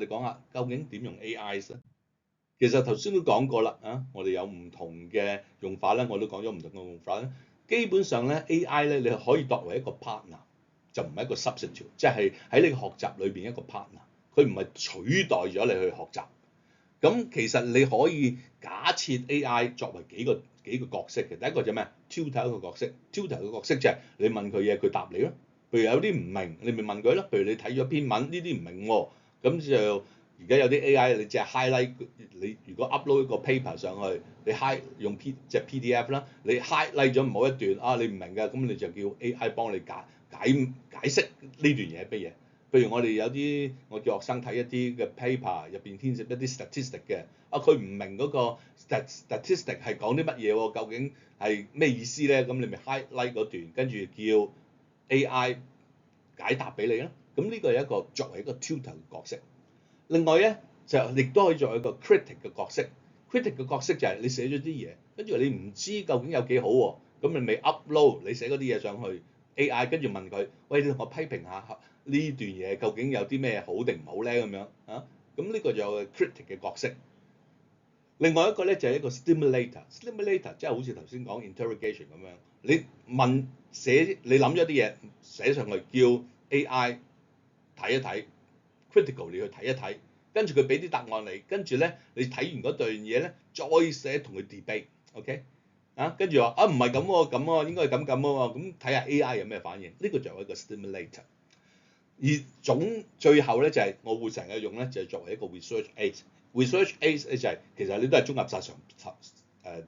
哋講下究竟點用 AI 咧？其實頭先都講過啦，我哋有唔同嘅用法咧，我都講咗唔同嘅用法咧。基本上咧 AI 咧，你可以作為一個 partner，就唔係一個 substitute，即係喺你學習裏邊一個 partner，佢唔係取代咗你去學習。咁其實你可以假設 AI 作為幾個角色嘅。第一個就咩 tutor 一個角色 ，tutor 嘅角色就係你問佢嘢，佢答你咯。譬如有啲唔明，你咪問佢咯。譬如你睇咗篇文，呢啲唔明喎，咁就而家有啲 AI，你只係 highlight，你如果 upload 一個 paper 上去，你 用即係 PDF 啦，你 highlight 咗某一段你唔明嘅，咁你就叫 AI 幫你解釋呢段嘢係乜嘢。譬如我哋有啲我叫學生睇一啲嘅 paper 入邊牽涉一啲 statistic 嘅，佢唔明嗰個 statistic 係講啲乜嘢喎？究竟係咩意思咧？咁你咪 highlight 嗰段，跟住叫 AI 解答俾你啦。咁呢個係一個作為一個 tutor 嘅角色。另外咧就亦都可以作為一個 critic 嘅角色。critic 嘅角色就係你寫咗啲嘢，跟住你唔知究竟有幾好喎，咁你咪 upload 你寫嗰啲嘢上去 AI，跟住問佢，喂，你同我批評下呢段嘢究竟有啲咩好定唔好咧？咁樣咁呢個就係 critic 嘅角色。另外一個咧就係一個 stimulator 即係好似頭先講 interrogation 咁樣，你你諗咗啲嘢寫上去，叫 AI 睇一睇 ，critical 你去睇一睇，跟住佢俾啲答案你，跟住咧你睇完嗰段嘢咧，再寫同佢 debate，OK？跟住話唔係咁喎，咁喎，應該係咁喎，咁睇下 AI 有咩反應。呢個就係一個 stimulator。而最後咧就係我會成日用咧，就係作為一個 research aid。research aid 咧就係其實你都係綜合晒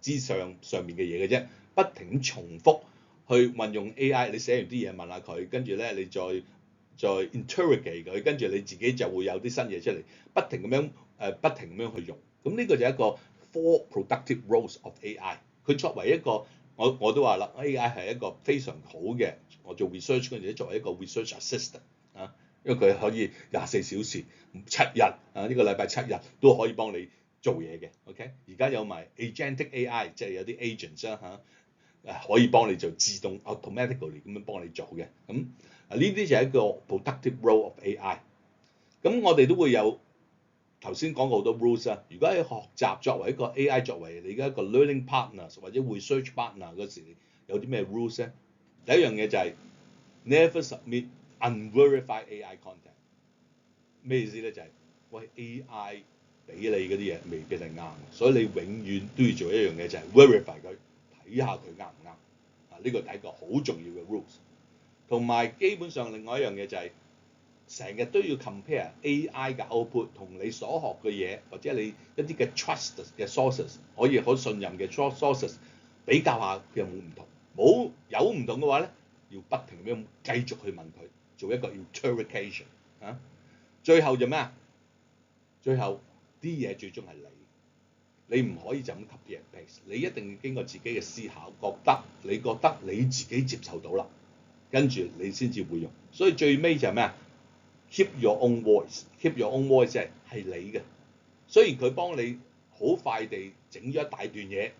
資訊上面嘅嘢嘅啫，不停重複去運用 AI。你寫完啲嘢問下佢，跟住咧你再 interrogate 佢，跟住你自己就會有啲新嘢出嚟，不停咁樣去用。咁呢個就係一個 four productive roles of AI。佢作為一個我都話啦 ，AI 係一個非常好嘅，我做 research 嗰陣時作為一個 research assistant 因為佢可以24小時7日呢個禮拜7日都可以幫你做嘢嘅。OK， 而家有埋 agentic AI， 即係有啲 agents 可以幫你做自動 automatically 咁樣幫你做嘅。咁呢啲就係一個 productive role of AI。咁我哋都會有頭先講過好多 rules 啊。如果喺學習作為一個 AI 作為你嘅一個 learning partner 或者 research partner 嗰時，有啲咩 rules 咧？第一樣嘢就係 never submit unverified AI content。咩意思咧？就係喂 AI 俾你嗰啲嘢未必係啱，所以你永遠都要做一樣嘢，就係 verify 佢，睇下佢啱唔啱。呢個係一個好重要嘅 rules。同埋基本上另外一樣嘢就係成日都要 compare AI 嘅 output 同你所學嘅嘢，或者你一啲嘅 trusted 嘅 sources 可以好信任嘅 sources 比較下佢有冇唔同。有唔同嘅話咧，要不停咁樣繼續去問佢，做一個 interrogation。最後就咩啊？最後啲嘢最終係你唔可以就咁 copy and paste，你一定要經過自己嘅思考，你覺得你自己接受到啦，跟住你先至會用。所以最尾就係咩啊？ Keep your own voice。Keep your own voice 係你嘅。雖然佢幫你好快地整咗一大段嘢，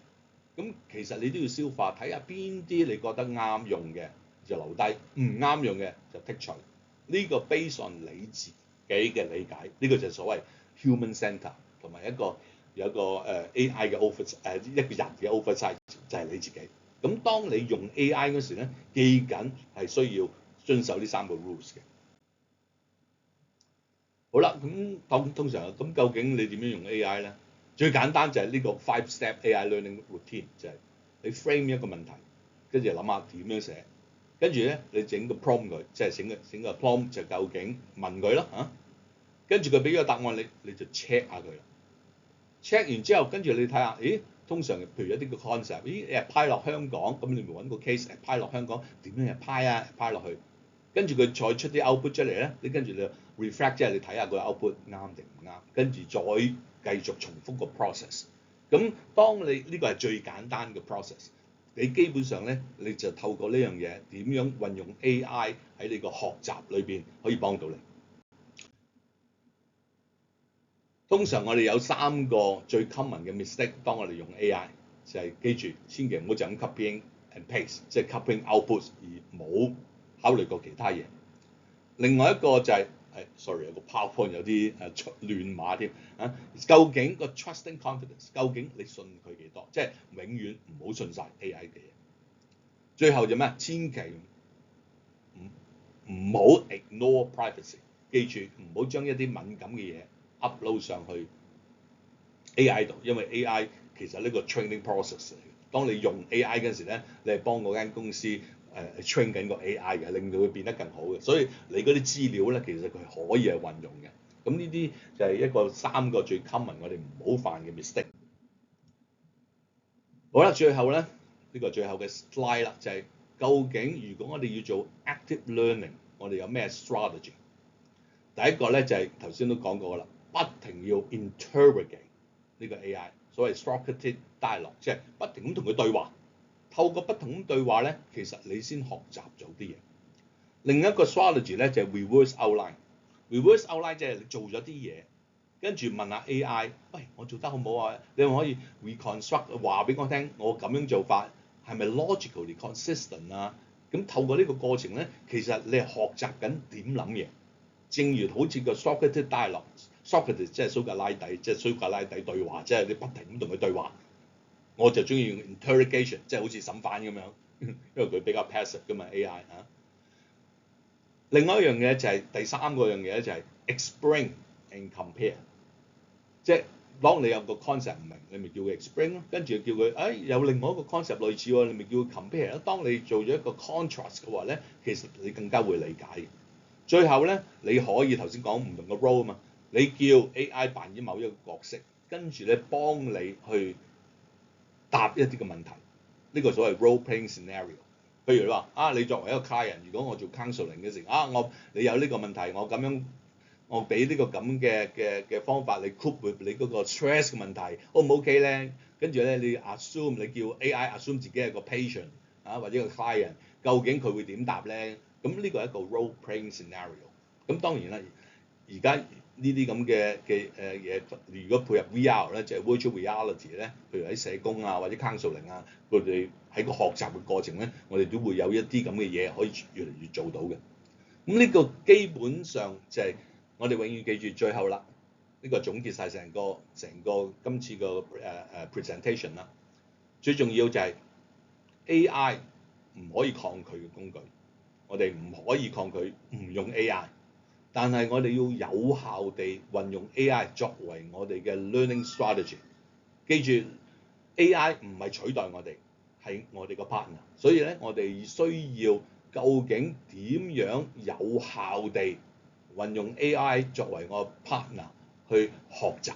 咁其實你都要消化，睇下邊啲你覺得啱用嘅就留低，唔啱用嘅就剔除。呢個 based on 你自己嘅理解，呢個就係所謂 human center 同埋有一個AI 嘅 oversight，一個人嘅 oversight 就係你自己。咁當你用 AI 嗰時咧，記緊係需要遵守呢3個 rules 嘅。好啦，咁通常咁究竟你點樣用 AI 咧？最簡單就係呢個 5-step AI learning routine， 就係你 frame 一個問題，跟住諗下點樣寫，跟住咧你整個 prompt 佢，即係整個 prompt 就究竟問佢啦跟住佢俾個答案你就 check 下佢啦。check 完之後，跟住你睇下，通常譬如一啲嘅 concept，apply 落香港，咁你咪揾個 case apply 落香港，點樣apply 落去？跟住佢再出啲 output 出嚟咧，你跟住你 reflect， 即係你睇下個 output 啱定唔啱，跟住再繼續重複個 process。咁當你呢個係最簡單嘅 process， 你基本上咧你就透過呢樣嘢點樣運用 AI 喺你個學習裏邊可以幫到你。通常我哋有3個最 common 嘅 mistake， 當我哋用 AI 就係記住，千祈唔好就咁 copying and paste， 即係 copying outputs 而冇考慮過其他嘢。另外一個就係 sorry 有個 PowerPoint 有啲亂碼添啊。究竟個 trusting confidence， 究竟你信佢幾多？即係永遠唔好信晒 AI 嘅嘢。最後就咩？千祈唔好 ignore privacy， 記住唔好將一啲敏感嘅嘢 upload 上去 AI 度，因為 AI 其實呢個 training process 嚟嘅。當你用 AI 嗰陣時咧，你係幫嗰間公司train 緊個 AI 嘅，令到佢變得更好嘅。所以你嗰啲資料咧，其實佢可以係運用嘅。咁呢啲就係一個3個最 common 我哋唔好犯嘅 mistake。好啦，最後咧呢個最後嘅 slide 啦，就係究竟如果我哋要做 active learning， 我哋有咩 strategy？ 第一個咧就係頭先都講過啦，不停要 interrogate 呢個 AI， 所謂 Socratic dialogue， 即係不停咁同佢對話。透過不同咁對話咧，其實你先學習咗啲嘢。另一個 strategy 咧就係 reverse outline。reverse outline 即係你做咗啲嘢，跟住問下 AI， 喂，我做得好唔好啊？你可以 reconstruct 話俾我聽，我咁樣做法係咪 logically consistent 啊？咁透過呢個過程咧，其實你係學習緊點諗嘢。正如好似個 Socratic dialogue，Socrates 即係蘇格拉底，即係蘇格拉底對話，即係你不停咁同佢對話。我就中意用 interrogation， 即係好似審犯咁樣，因為佢比較 passive 噶嘛 AI 啊。另外一樣嘢就係第3個樣嘢咧，就係 explain and compare， 即係當你有個 concept 唔明，你咪叫佢 explain 咯，跟住叫佢有另外一個 concept 類似喎，你咪叫佢 compare 咯。當你做咗一個 contrast 嘅話咧，其實你更加會理解嘅。最後咧，你可以頭先講唔同嘅 role 啊嘛，你叫 AI 扮演某一個角色，跟住咧幫你去答一啲嘅問題，呢個所謂 role playing scenario。譬如你話你作為一個 client， 如果我做 counseling 嘅時候你有呢個問題，我咁樣我俾呢個咁嘅方法你 cope with 你嗰個 stress 嘅問題 ，O 唔 OK 咧？跟住咧你叫 AI assume 自己係個 patient 或者個 client， 究竟佢會點答咧？咁呢個係一個 role playing scenario。咁當然啦，而家呢啲咁嘅嘢，如果配合 VR 咧，就係 virtual reality 咧，譬如喺社工或者 counseling 佢哋喺個學習嘅過程咧，我哋都會有一啲咁嘅嘢可以越嚟越做到嘅。咁呢個基本上就係我哋永遠記住最後啦，呢個總結晒成個今次個presentation 啦。最重要就係 AI 唔可以抗拒嘅工具，我哋唔可以抗拒唔用 AI。但係我哋要有效地運用 AI 作為我哋嘅 learning strategy。記住 AI 唔係取代我哋，係我哋個 partner。所以咧，我哋需要究竟點樣有效地運用 AI 作為我 partner 去學習。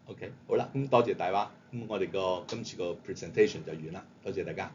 OK， 好啦，咁多謝大家。咁我哋今次個 presentation 就完啦，多謝大家。